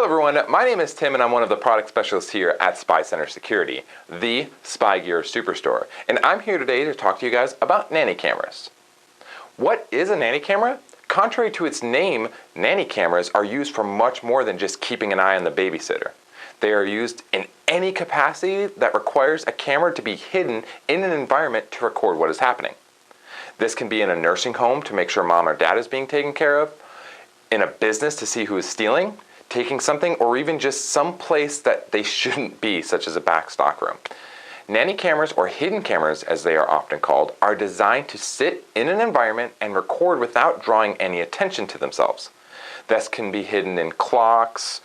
Hello everyone, my name is Tim and I'm one of the product specialists here at SpyCentre Security, the Spy Gear Superstore. And I'm here today to talk to you guys about Nanny Cameras. What is a Nanny Camera? Contrary to its name, Nanny Cameras are used for much more than just keeping an eye on the babysitter. They are used in any capacity that requires a camera to be hidden in an environment to record what is happening. This can be in a nursing home to make sure mom or dad is being taken care of, in a business to see who is stealing, taking something, or even just some place that they shouldn't be, such as a back stock room. Nanny cameras, or hidden cameras as they are often called, are designed to sit in an environment and record without drawing any attention to themselves. This can be hidden in clocks,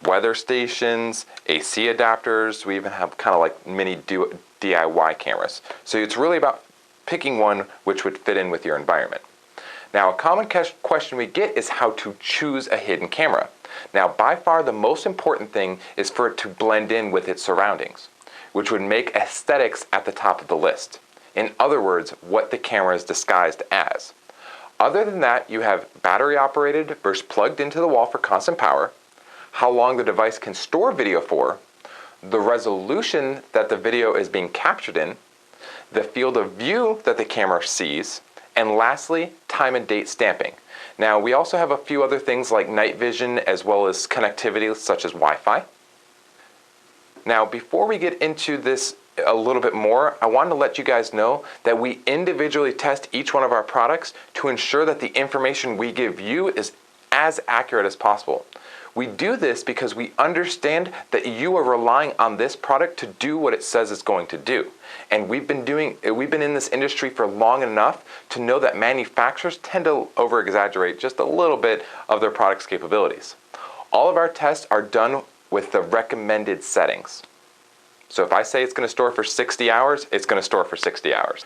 weather stations, AC adapters. We even have kind of like mini DIY cameras. So it's really about picking one which would fit in with your environment. Now, a common question we get is how to choose a hidden camera. Now, by far the most important thing is for it to blend in with its surroundings, which would make aesthetics at the top of the list. In other words, what the camera is disguised as. Other than that, you have battery operated versus plugged into the wall for constant power, how long the device can store video for, the resolution that the video is being captured in, the field of view that the camera sees, and lastly, time and date stamping. Now, we also have a few other things like night vision as well as connectivity such as Wi-Fi. Now, before we get into this a little bit more, I wanted to let you guys know that we individually test each one of our products to ensure that the information we give you is as accurate as possible. We do this because we understand that you are relying on this product to do what it says it's going to do. And we've been in this industry for long enough to know that manufacturers tend to over-exaggerate just a little bit of their product's capabilities. All of our tests are done with the recommended settings. So if I say it's going to store for 60 hours, it's going to store for 60 hours.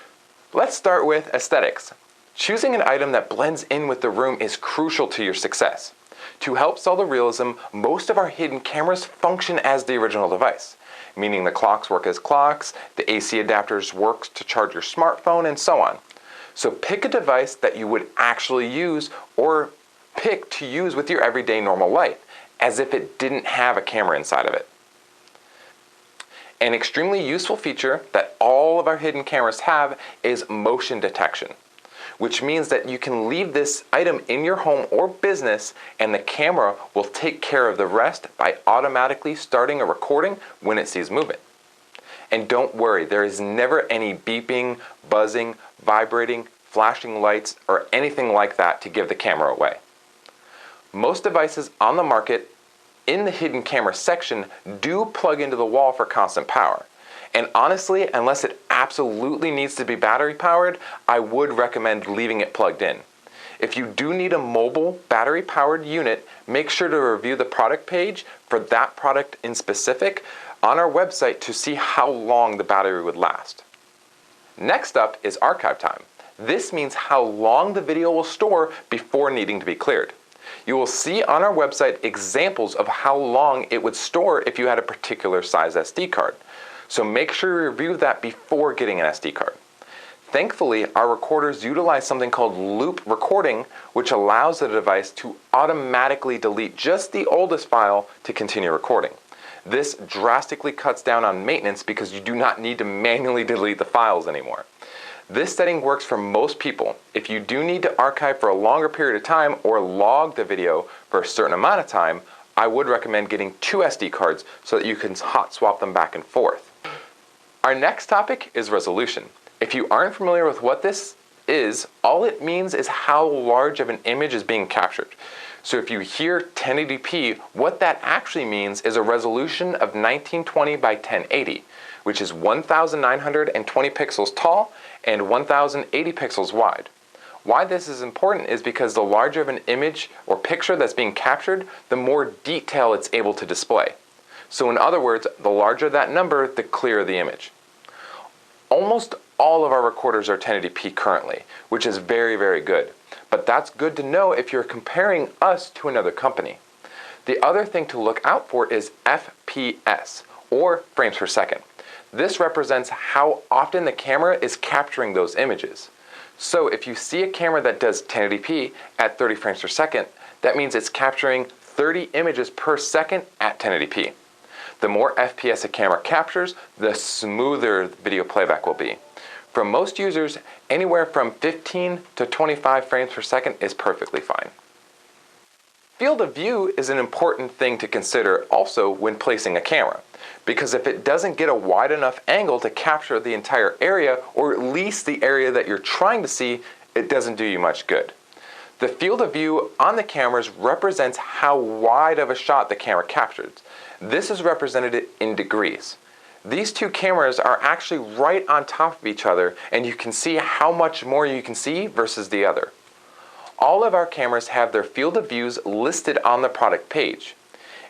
Let's start with aesthetics. Choosing an item that blends in with the room is crucial to your success. To help sell the realism, most of our hidden cameras function as the original device, meaning the clocks work as clocks, the AC adapters work to charge your smartphone, and so on. So pick a device that you would actually use or pick to use with your everyday normal life, as if it didn't have a camera inside of it. An extremely useful feature that all of our hidden cameras have is motion detection, which means that you can leave this item in your home or business and the camera will take care of the rest by automatically starting a recording when it sees movement. And don't worry, there is never any beeping, buzzing, vibrating, flashing lights, or anything like that to give the camera away. Most devices on the market in the hidden camera section do plug into the wall for constant power. And honestly, unless it absolutely needs to be battery powered, I would recommend leaving it plugged in. If you do need a mobile battery powered unit, make sure to review the product page for that product in specific on our website to see how long the battery would last. Next up is archive time. This means how long the video will store before needing to be cleared. You will see on our website examples of how long it would store if you had a particular size SD card. So make sure you review that before getting an SD card. Thankfully, our recorders utilize something called loop recording, which allows the device to automatically delete just the oldest file to continue recording. This drastically cuts down on maintenance because you do not need to manually delete the files anymore. This setting works for most people. If you do need to archive for a longer period of time or log the video for a certain amount of time, I would recommend getting 2 SD cards so that you can hot swap them back and forth. Our next topic is resolution. If you aren't familiar with what this is, all it means is how large of an image is being captured. So if you hear 1080p, what that actually means is a resolution of 1920 by 1080, which is 1920 pixels tall and 1080 pixels wide. Why this is important is because the larger of an image or picture that's being captured, the more detail it's able to display. So in other words, the larger that number, the clearer the image. Almost all of our recorders are 1080p currently, which is very, very good. But that's good to know if you're comparing us to another company. The other thing to look out for is FPS, or frames per second. This represents how often the camera is capturing those images. So if you see a camera that does 1080p at 30 frames per second, that means it's capturing 30 images per second at 1080p. The more FPS a camera captures, the smoother video playback will be. For most users, anywhere from 15 to 25 frames per second is perfectly fine. Field of view is an important thing to consider also when placing a camera, because if it doesn't get a wide enough angle to capture the entire area, or at least the area that you're trying to see, it doesn't do you much good. The field of view on the cameras represents how wide of a shot the camera captures. This is represented in degrees. These two cameras are actually right on top of each other, and you can see how much more you can see versus the other. All of our cameras have their field of views listed on the product page.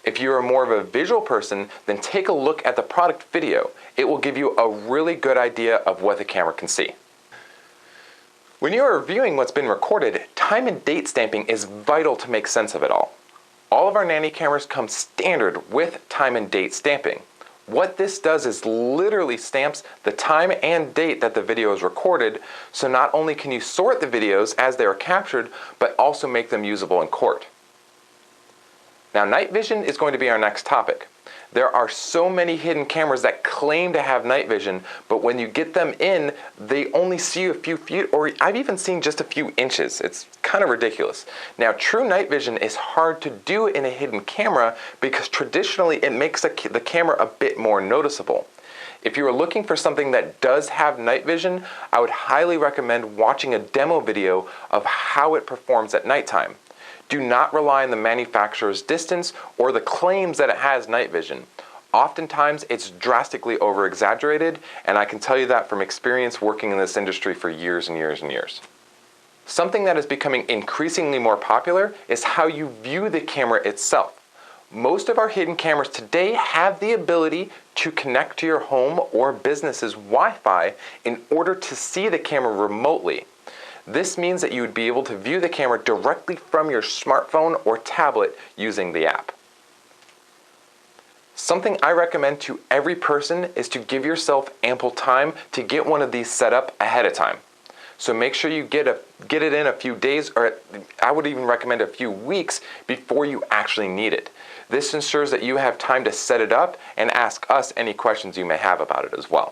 If you're more of a visual person, then take a look at the product video. It will give you a really good idea of what the camera can see. When you are reviewing what's been recorded, time and date stamping is vital to make sense of it all. All of our Nanny cameras come standard with time and date stamping. What this does is literally stamps the time and date that the video is recorded, so not only can you sort the videos as they are captured, but also make them usable in court. Now, night vision is going to be our next topic. There are so many hidden cameras that claim to have night vision, but when you get them in, they only see a few feet, or I've even seen just a few inches. It's kind of ridiculous. Now, true night vision is hard to do in a hidden camera because traditionally it makes the camera a bit more noticeable. If you are looking for something that does have night vision, I would highly recommend watching a demo video of how it performs at nighttime. Do not rely on the manufacturer's distance or the claims that it has night vision. Oftentimes it's drastically over-exaggerated, and I can tell you that from experience working in this industry for years and years and years. Something that is becoming increasingly more popular is how you view the camera itself. Most of our hidden cameras today have the ability to connect to your home or business's Wi-Fi in order to see the camera remotely. This means that you would be able to view the camera directly from your smartphone or tablet using the app. Something I recommend to every person is to give yourself ample time to get one of these set up ahead of time. So make sure you get it in a few days, or I would even recommend a few weeks before you actually need it. This ensures that you have time to set it up and ask us any questions you may have about it as well.